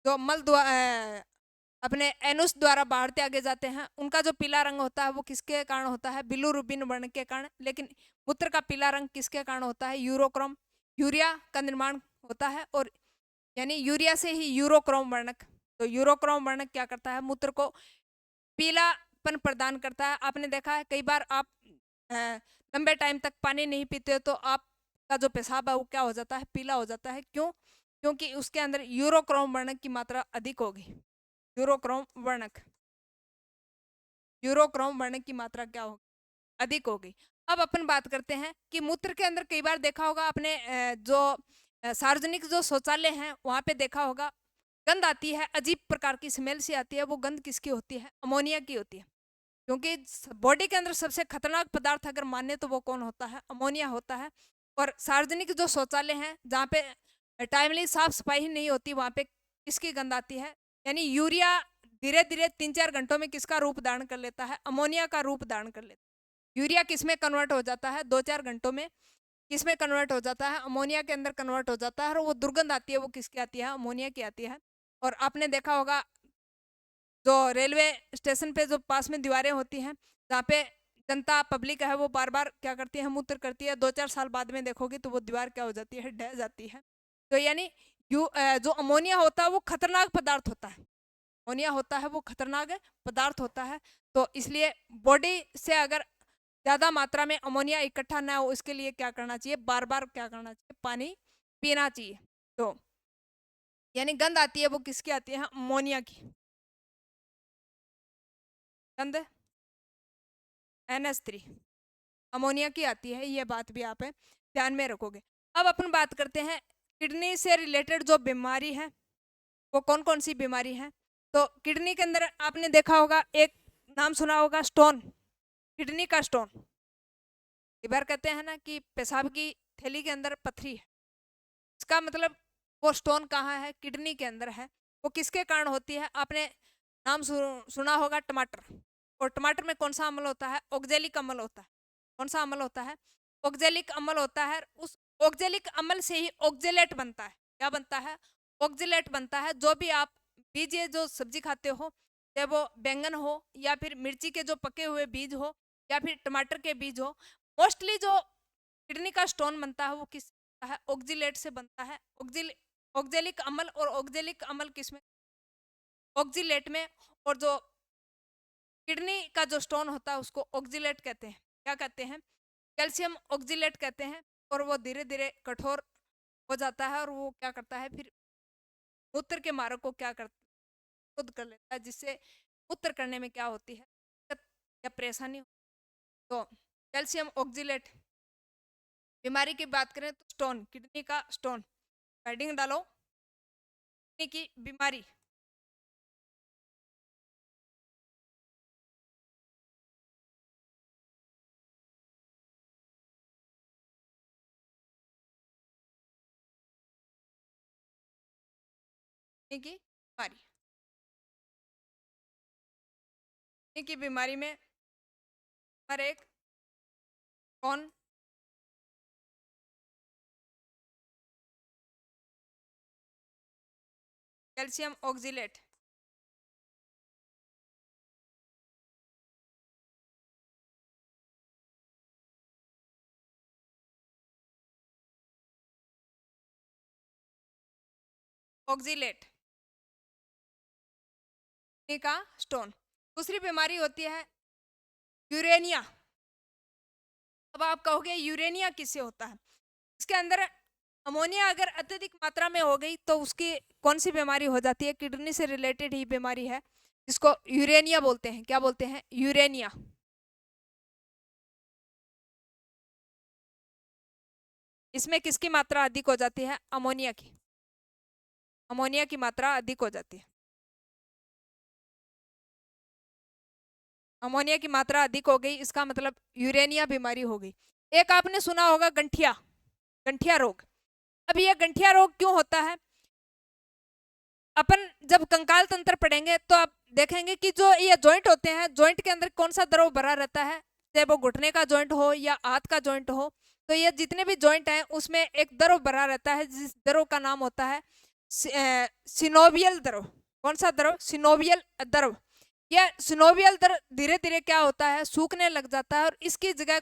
जो मल अपने एनुस द्वारा बाहर त्यागे जाते हैं, उनका जो पीला रंग होता है वो किसके कारण होता है? बिलुरुबिन वर्ण के कारण। लेकिन मूत्र का पीला रंग किसके कारण होता है? यूरोक्रोम। यूरिया का निर्माण होता है, और यानी यूरिया से ही यूरोक्रोम वर्णक। तो यूरोक्रोम वर्णक क्या करता है? मूत्र को पीलापन प्रदान करता है। आपने देखा है कई बार आप लंबे टाइम तक पानी नहीं पीते हो तो आपका जो पेशाब है वो क्या हो जाता है? पीला हो जाता है। क्यों? क्योंकि उसके अंदर यूरोक्रोम वर्णक की मात्रा अधिक होगी। यूरोक्रोम वर्णक, यूरोक्रोम वर्णक की मात्रा क्या होगी? अधिक होगी। अब अपन बात करते हैं कि मूत्र के अंदर कई बार देखा होगा आपने, जो सार्वजनिक जो शौचालय हैं वहां पे देखा होगा गंध आती है, अजीब प्रकार की स्मेल सी आती है। वो गंध किसकी होती है? अमोनिया की होती है। क्योंकि बॉडी के अंदर सबसे खतरनाक पदार्थ अगर माने तो वो कौन होता है? अमोनिया होता है। और सार्वजनिक जो शौचालय हैं जहाँ पे टाइमली साफ सफाई ही नहीं होती, वहाँ पे किसकी गंध आती है? यानी यूरिया धीरे धीरे 3-4 घंटों में किसका रूप धारण कर लेता है? अमोनिया का रूप धारण कर लेता है। यूरिया किस में कन्वर्ट हो जाता है? 2-4 घंटों में किस में कन्वर्ट हो जाता है? अमोनिया के अंदर कन्वर्ट हो जाता है। और वो दुर्गंध आती है, वो किसकी आती है? अमोनिया की आती है। और आपने देखा होगा जो रेलवे स्टेशन पे जो पास में दीवारें होती हैं, जहाँ पे जनता पब्लिक है वो बार बार क्या करती है? मूत्र करती है। 2-4 साल बाद में देखोगे तो वो दीवार क्या हो जाती है? ढह जाती है। तो यानी जो अमोनिया होता है वो खतरनाक पदार्थ होता है। अमोनिया होता है वो खतरनाक पदार्थ होता है। तो इसलिए बॉडी से अगर ज़्यादा मात्रा में अमोनिया इकट्ठा ना हो, इसके लिए क्या करना चाहिए? बार बार क्या करना चाहिए? पानी पीना चाहिए। तो यानी गंध आती है वो किसकी आती है? अमोनिया की गंध NH3 अमोनिया की आती है। ये बात भी आप ध्यान में रखोगे। अब अपन बात करते हैं किडनी से रिलेटेड जो बीमारी है वो कौन कौन सी बीमारी है। तो किडनी के अंदर आपने देखा होगा, एक नाम सुना होगा, स्टोन, किडनी का स्टोन। कई बार कहते हैं ना कि पेशाब की थैली के अंदर पथरी है, इसका मतलब वो स्टोन कहाँ है? किडनी के अंदर है। वो किसके कारण होती है? आपने नाम सुना होगा टमाटर। और टमाटर में कौन सा अम्ल होता है? ऑक्जेलिक अम्ल होता है। कौन सा अम्ल होता है? ऑक्जेलिक अम्ल होता है। उस ऑक्जेलिक अम्ल से ही ऑक्जेलेट बनता है। क्या बनता है? ऑक्जेलेट बनता है। जो भी आप बीज, ये जो सब्जी खाते हो, चाहे वो बैंगन हो या फिर मिर्ची के जो पके हुए बीज हो या फिर टमाटर के बीज हो, मोस्टली जो किडनी का स्टोन बनता है वो किस है? ऑक्जिलेट से बनता है। ऑक्जेलिक अम्ल। और ऑक्जेलिक अम्ल किसमें? ऑक्जिलेट में। और जो किडनी का जो स्टोन होता है उसको ऑक्जिलेट कहते हैं। क्या कहते हैं? कैल्शियम ऑक्जिलेट कहते हैं। और वो धीरे धीरे कठोर हो जाता है और वो क्या करता है? फिर मूत्र के मार्ग को क्या करता है? शुद्ध कर लेता है, जिससे मूत्र करने में क्या होती है? दिक्कत या परेशानी। तो कैल्शियम ऑक्जिलेट बीमारी की बात करें तो स्टोन, किडनी का स्टोन, हेडिंग डालो किडनी की बीमारी। किडनी की बीमारी, किडनी की बीमारी में हर एक कौन कैल्शियम ऑक्जिलेट, ऑक्जिलेट, किडनी का स्टोन। दूसरी बीमारी होती है यूरेनिया। अब आप कहोगे यूरेनिया किससे होता है? इसके अंदर अमोनिया अगर अत्यधिक मात्रा में हो गई तो उसकी कौन सी बीमारी हो जाती है? किडनी से रिलेटेड ही बीमारी है, जिसको यूरेनिया बोलते हैं। क्या बोलते हैं? यूरेनिया। इसमें किसकी मात्रा अधिक हो जाती है? अमोनिया की। अमोनिया की मात्रा अधिक हो जाती है। अमोनिया की मात्रा अधिक हो गई, इसका मतलब यूरेनिया बीमारी हो गई। एक आपने सुना होगा गंठिया, गंठिया रोग। अब ये गंठिया रोग क्यों होता है? अपन जब कंकाल तंत्र पढ़ेंगे तो आप देखेंगे कि जो ये जॉइंट होते हैं, जॉइंट के अंदर कौन सा द्रव भरा रहता है? चाहे वो घुटने का जॉइंट हो या हाथ का जॉइंट हो, तो ये जितने भी जॉइंट हैं उसमें एक द्रव भरा रहता है, जिस द्रव का नाम होता है सिनोवियल द्रव। कौन सा द्रव? सिनोवियल द्रव। यह सिनोवियल द्रव धीरे धीरे क्या होता है? सूखने लग जाता है। और इसकी जगह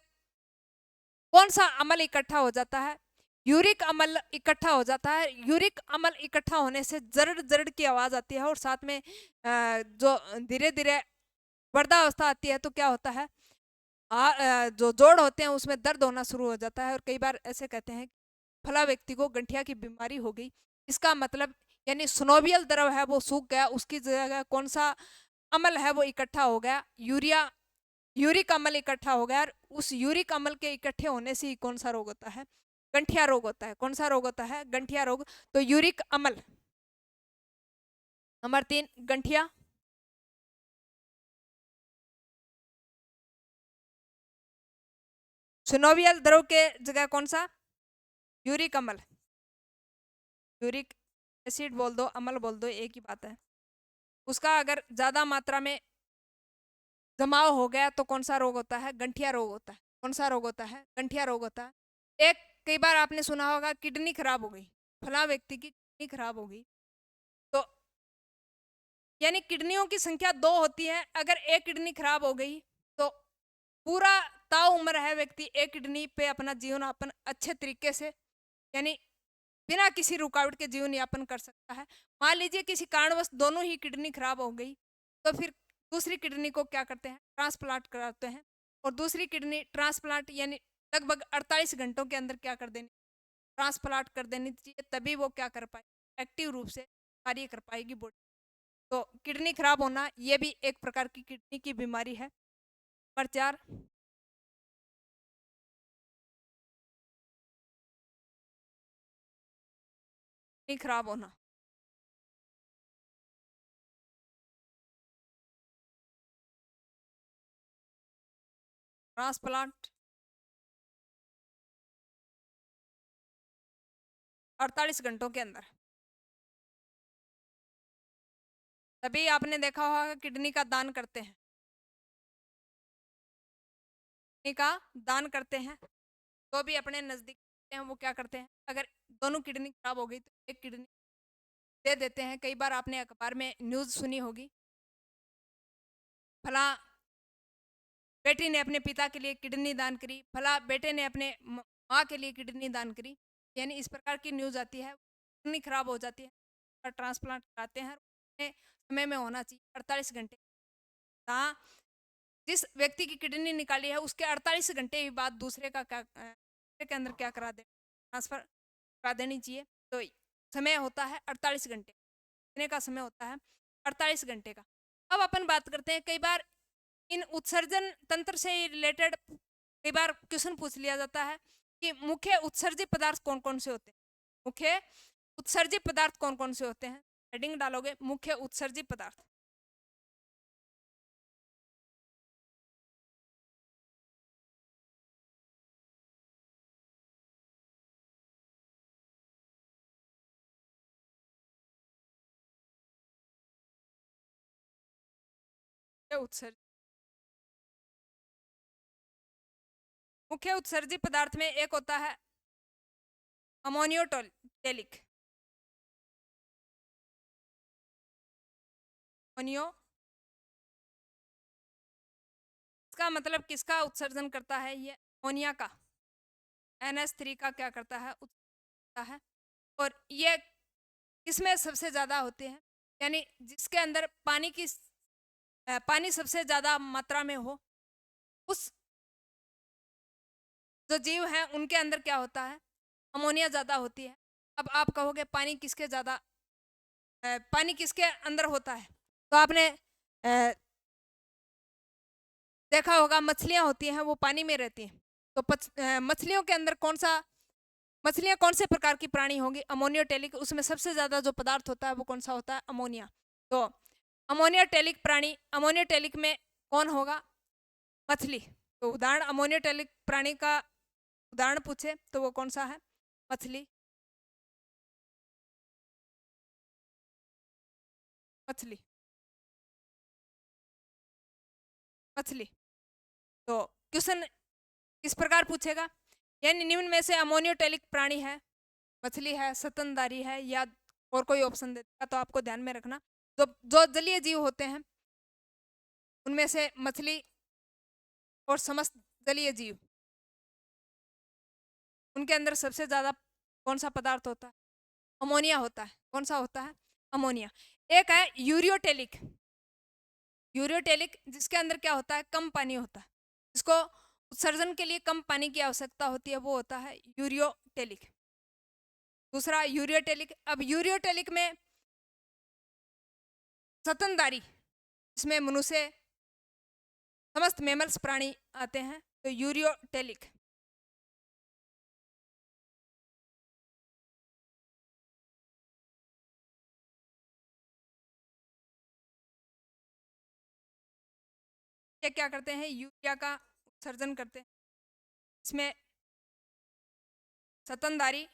कौन सा अम्ल इकट्ठा हो जाता है? यूरिक अम्ल इकट्ठा हो जाता है। यूरिक अम्ल इकट्ठा होने से जरड़ जरड़ की आवाज आती है। और साथ में जो धीरे धीरे वृद्धावस्था आती है तो क्या होता है? जो जोड़ होते हैं उसमें दर्द होना शुरू हो जाता है। और कई बार ऐसे कहते हैं फला व्यक्ति को गंठिया की बीमारी हो गई। इसका मतलब यानी स्नोवियल द्रव है वो सूख गया, उसकी जगह कौन सा अम्ल है वो इकट्ठा हो गया? यूरिक अम्ल इकट्ठा हो गया। और उस यूरिक अम्ल के इकट्ठे होने से ही कौन सा रोग होता है? गंठिया रोग होता है। कौन सा रोग होता है? गंठिया रोग। तो यूरिक अम्ल। नंबर 3 गंठिया। सिनोवियल द्रव के जगह कौन सा? यूरिक अम्ल, यूरिक एसिड बोल दो, अम्ल बोल दो, एक ही बात है। उसका अगर ज़्यादा मात्रा में जमाव हो गया तो कौन सा रोग होता है? गंठिया रोग होता है। कौन सा रोग होता है? गंठिया रोग होता है। एक कई बार आपने सुना होगा किडनी खराब हो गई, फला व्यक्ति की किडनी खराब हो गई, तो यानी किडनियों की संख्या 2 होती है। अगर एक किडनी खराब हो गई तो पूरा ताव उम्र है व्यक्ति एक किडनी पे अपना जीवन यापन अच्छे तरीके से, यानी बिना किसी रुकावट के जीवन यापन कर सकता है। मान लीजिए किसी कारणवश दोनों ही किडनी खराब हो गई, तो फिर दूसरी किडनी को क्या करते हैं? ट्रांसप्लांट कराते हैं। और दूसरी किडनी ट्रांसप्लांट यानी लगभग 48 घंटों के अंदर क्या कर देनी? ट्रांसप्लांट कर देनी चाहिए, तभी वो क्या कर पाए? एक्टिव रूप से कार्य कर पाएगी बॉडी। तो किडनी खराब होना ये भी एक प्रकार की किडनी की बीमारी है। नंबर 4, किडनी खराब होना। ट्रांसप्लांट 48 घंटों के अंदर। तभी आपने देखा होगा किडनी का दान करते हैं, किडनी का दान करते हैं, तो भी अपने नजदीक हैं वो क्या करते हैं? अगर दोनों किडनी खराब हो गई तो एक किडनी दे देते हैं। कई बार आपने अखबार में न्यूज सुनी होगी, फला बेटी ने अपने पिता के लिए किडनी दान करी, फला बेटे ने अपने माँ के लिए किडनी दान करी, यानी इस प्रकार की न्यूज आती है। किडनी खराब हो जाती है और ट्रांसप्लांट कराते हैं, समय में होना चाहिए 48 घंटे। हाँ, जिस व्यक्ति की किडनी निकाली है उसके 48 घंटे ही बाद दूसरे का क्या दूसरे के अंदर क्या करा दे? ट्रांसफर करा देनी चाहिए। तो समय होता है 48 घंटे, देने का समय होता है 48 घंटे का। अब अपन बात करते हैं, कई बार इन उत्सर्जन तंत्र से रिलेटेड कई बार क्वेश्चन पूछ लिया जाता है कि मुख्य उत्सर्जित पदार्थ कौन कौन से होते हैं? मुख्य उत्सर्जित पदार्थ कौन कौन से होते हैं? हेडिंग डालोगे मुख्य उत्सर्जित पदार्थ। उत्सर्जित मुख्य उत्सर्जित पदार्थ में एक होता है अमोनियोटेलिक। अमोनियो, इसका मतलब किसका उत्सर्जन करता है? ये अमोनिया का, NH3 का क्या करता है? उत्सर्जन करता है। और ये किसमें सबसे ज्यादा होते हैं? यानी जिसके अंदर पानी सबसे ज्यादा मात्रा में हो, उस जो जीव हैं उनके अंदर क्या होता है? अमोनिया ज्यादा होती है। अब आप कहोगे पानी किसके अंदर होता है? तो आपने देखा होगा मछलियां होती हैं वो पानी में रहती हैं। तो मछलियों के अंदर मछलियां कौन से प्रकार की प्राणी होंगी? अमोनियोटेलिक। उसमें सबसे ज्यादा जो पदार्थ होता है वो कौन सा होता है? अमोनिया। तो अमोनियोटेलिक प्राणी, अमोनियोटेलिक में कौन होगा? मछली। तो उदाहरण अमोनियोटेलिक प्राणी का उदाहरण पूछे तो वो कौन सा है? मछली। मछली, मछली। तो क्वेश्चन इस प्रकार पूछेगा, यानी निम्न में से अमोनियोटेलिक प्राणी है, मछली है, स्तनधारी है, या और कोई ऑप्शन देगा तो आपको ध्यान में रखना। तो जो जलीय जीव होते हैं उनमें से मछली और समस्त जलीय जीव, उनके अंदर सबसे ज्यादा कौन सा पदार्थ होता है? अमोनिया होता है। कौन सा होता है? अमोनिया। एक है यूरियोटेलिक। यूरियोटेलिक जिसके अंदर क्या होता है? कम पानी होता है, इसको उत्सर्जन के लिए कम पानी की आवश्यकता होती है, वो होता है यूरियोटेलिक। दूसरा यूरियोटेलिक। अब यूरियोटेलिक में स्तनधारी, इसमें मनुष्य समस्त मेमल्स प्राणी आते हैं, तो यूरियोटेलिक। ये क्या करते हैं? यूरिया का उत्सर्जन करते हैं। इसमें स्तनधारी,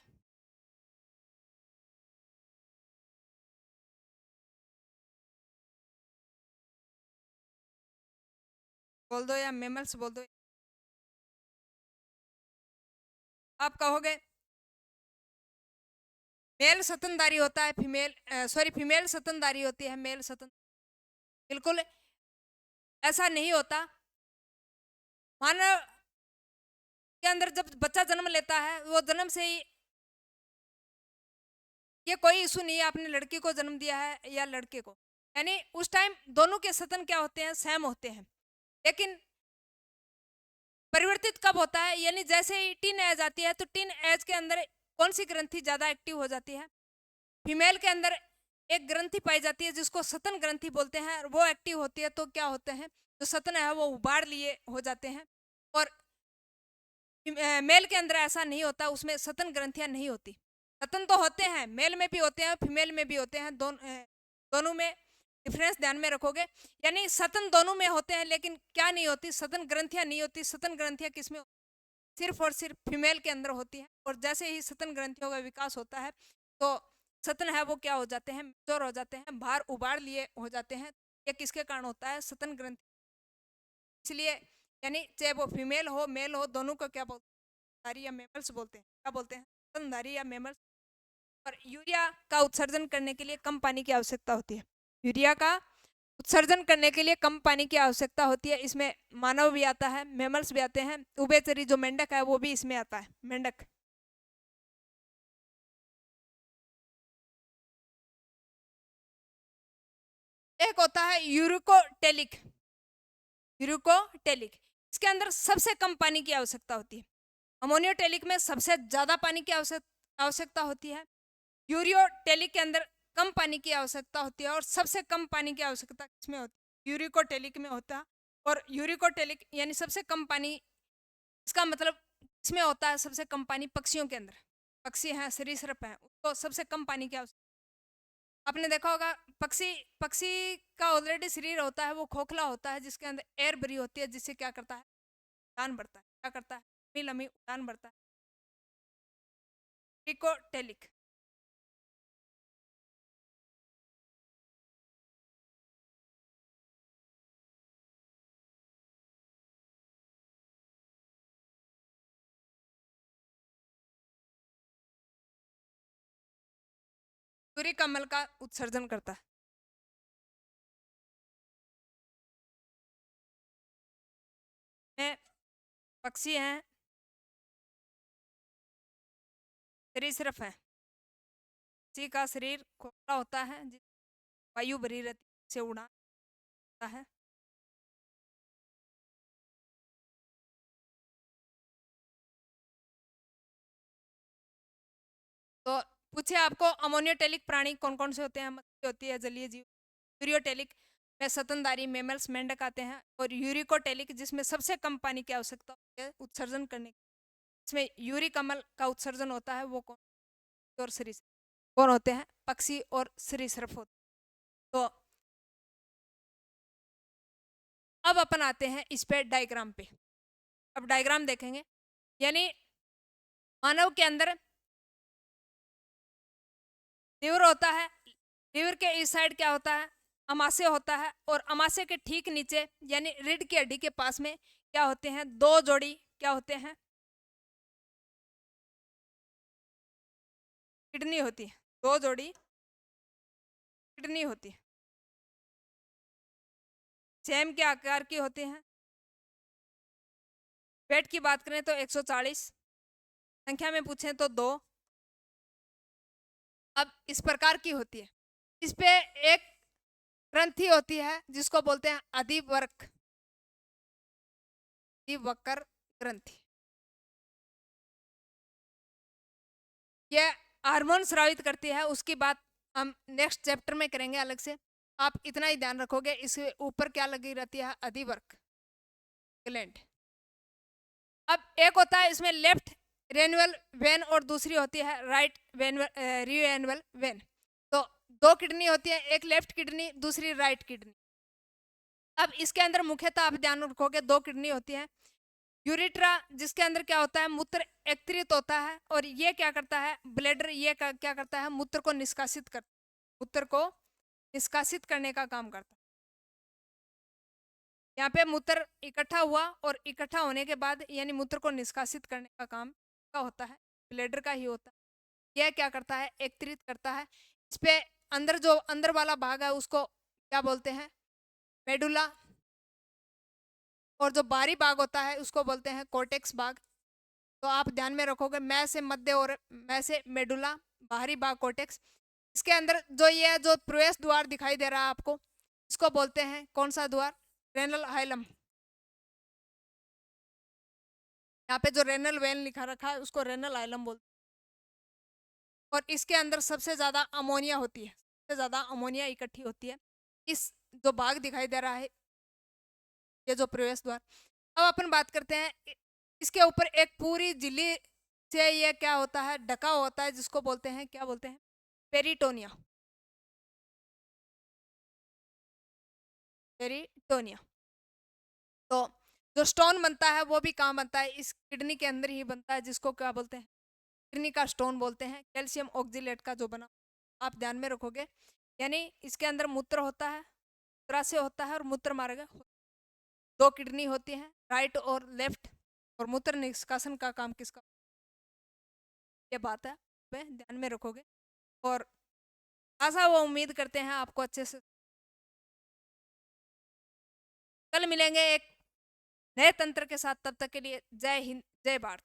बोल दो या मेमल्स बोल दो। आप कहोगे मेल स्तनधारी होता है, फीमेल स्तनधारी होती है, मेल स्तन। बिल्कुल ऐसा नहीं होता। मानव के अंदर जब बच्चा जन्म लेता है, वो जन्म से ही, ये कोई इशू नहीं है आपने लड़की को जन्म दिया है या लड़के को, यानी उस टाइम दोनों के स्तन क्या होते हैं, सेम होते हैं। लेकिन परिवर्तित कब होता है, यानी जैसे ही टीन एज आती है तो टीन एज के अंदर कौन सी ग्रंथि ज्यादा एक्टिव हो जाती है? फीमेल के अंदर एक ग्रंथि पाई जाती है जिसको स्तन ग्रंथि बोलते हैं, वो एक्टिव होती है तो क्या होते हैं, जो स्तन है वो उबाड़ लिए हो जाते हैं। और मेल के अंदर ऐसा नहीं होता, उसमें स्तन ग्रंथियां नहीं होती। स्तन तो होते हैं, मेल में भी होते हैं फीमेल में भी होते हैं, दोनों में डिफरेंस ध्यान में रखोगे। यानी स्तन दोनों में होते हैं लेकिन क्या नहीं होती, स्तन ग्रंथियां नहीं होती। स्तन ग्रंथियां किसमें? सिर्फ और सिर्फ फीमेल के अंदर होती है। और जैसे ही स्तन ग्रंथियों का विकास होता है तो स्तन है वो क्या हो जाते हैं, मैच्योर हो जाते हैं, बाहर उबाड़ लिए हो जाते हैं। ये किसके कारण होता है? स्तन ग्रंथि। इसलिए यानी चाहे वो फीमेल हो मेल हो, दोनों को क्या बोलते हैं, स्तनधारी या मेमल्स बोलते हैं। क्या बोलते हैं? स्तनधारी या मेमल्स। और यूरिया का उत्सर्जन करने के लिए कम पानी की आवश्यकता होती है। यूरिया का उत्सर्जन करने के लिए कम पानी की आवश्यकता होती है। इसमें मानव भी आता है, मेमल्स भी आते हैं, उभयचरी जो मेंढक है वो भी इसमें आता है, मेंढक। एक होता है यूरिकोटेलिक। यूरिकोटेलिक इसके अंदर सबसे कम पानी की आवश्यकता होती है। अमोनियोटेलिक में सबसे ज्यादा पानी की आवश्यकता होती है। यूरियोटेलिक के अंदर कम पानी की आवश्यकता होती है। और सबसे कम पानी की आवश्यकता किसमें होती है? यूरिकोटेलिक में होता है। और यूरिकोटेलिक यानी सबसे कम पानी, इसका मतलब इसमें होता है सबसे कम पानी पक्षियों के अंदर। पक्षी हैं, सरीसृप हैं, उसको सबसे कम पानी की आवश्यकता। आपने देखा होगा पक्षी पक्षी का ऑलरेडी शरीर होता है वो खोखला होता है, जिसके अंदर एयर भरी होती है, जिससे क्या करता है, उड़ान बढ़ता है। क्या करता है? लंबी लंबी उड़ान बढ़ता है। यूरिकोटेलिक। सूर्य कमल का उत्सर्जन करता है। में पक्षी हैं, सरीसृप है। पक्षी का शरीर खोखला होता है, वायु भरी रहती है, से उड़ान होता है। तो पूछे आपको अमोनियोटेलिक प्राणी कौन कौन से होते हैं? मछली होती है, जलीय जीव। यूरियोटेलिक में स्तनधारी मेमल्स मेंढक आते हैं। और यूरिकोटेलिक जिसमें सबसे कम पानी की आवश्यकता होती है उत्सर्जन करने की, इसमें यूरिक अम्ल का उत्सर्जन होता है, वो कौन? और सरीसृप। कौन होते हैं? पक्षी और सरीसृप होते हैं। तो अब अपन आते हैं इस पे डायग्राम पे। अब डायग्राम देखेंगे, यानी मानव के अंदर लिवर होता है। लिवर के इस साइड क्या होता है? अमाशय होता है। और अमाशय के ठीक नीचे यानी रीढ़ की हड्डी के पास में क्या होते हैं? दो जोड़ी क्या होते हैं? किडनी होती है। दो जोड़ी किडनी होती है। सेम के आकार की होती हैं। वेट की बात करें तो 140, संख्या में पूछें तो 2। अब इस प्रकार की होती है। इस पे एक ग्रंथि होती है जिसको बोलते हैं अधिवक्र, अधिवक्र ग्रंथि। ये हार्मोन स्रावित करती है, उसकी बात हम नेक्स्ट चैप्टर में करेंगे अलग से। आप इतना ही ध्यान रखोगे, इसके ऊपर क्या लगी रहती है? अधिवक्र ग्लैंड। अब एक होता है इसमें लेफ्ट रेनुअल वेन और दूसरी होती है राइट रिवेनुअल वेन। तो दो किडनी होती है, एक लेफ्ट किडनी दूसरी राइट किडनी। अब इसके अंदर मुख्यतः आप ध्यान रखोगे दो किडनी होती है। यूरिट्रा जिसके अंदर क्या होता है, मूत्र एकत्रित होता है, और ये क्या करता है, ब्लैडर ये क्या करता है, मूत्र को निष्कासित करने का काम करता है। यहाँ पे मूत्र इकट्ठा हुआ, और इकट्ठा होने के बाद यानी मूत्र को निष्कासित करने का काम क्या होता है, ब्लैडर का ही होता है। यह क्या करता है, एकत्रित करता है। इस पे अंदर वाला भाग है उसको क्या बोलते हैं, मेडुला, और जो बाहरी भाग होता है उसको बोलते हैं कोर्टेक्स भाग। तो आप ध्यान में रखोगे, मैं से मध्य और मैं से मेडुला, बाहरी भाग कोर्टेक्स। इसके अंदर जो प्रवेश द्वार दिखाई दे रहा है आपको, इसको बोलते हैं कौन सा द्वार, रेनल हाइलम। यहाँ पे जो रेनल वेन लिखा रखा है उसको रेनल हाइलम बोलते हैं। और इसके अंदर सबसे ज्यादा अमोनिया होती है, सबसे ज्यादा अमोनिया इकट्ठी होती है। इस जो भाग दिखाई दे रहा है, ये जो प्रवेश द्वार। अब अपन बात करते हैं, इसके ऊपर एक पूरी झिल्ली से ये क्या होता है, ढका होता है, जिसको बोलते हैं क्या बोलते हैं, पेरिटोनिया। पेरिटोनिया। तो जो स्टोन बनता है वो भी कहाँ बनता है, इस किडनी के अंदर ही बनता है, जिसको क्या बोलते हैं, किडनी का स्टोन बोलते हैं, कैल्शियम ऑक्जिलेट का जो बना। आप ध्यान में रखोगे, यानी इसके अंदर मूत्र होता है, मूत्राशय होता है और मूत्र मार्ग, दो किडनी होती है, राइट और लेफ्ट, और मूत्र निष्कासन का काम किसका, ये बात है, ध्यान में रखोगे। और आशा वो उम्मीद करते हैं आपको अच्छे से। कल मिलेंगे एक नए तंत्र के साथ, तब तक के लिए जय हिंद, जय भारत।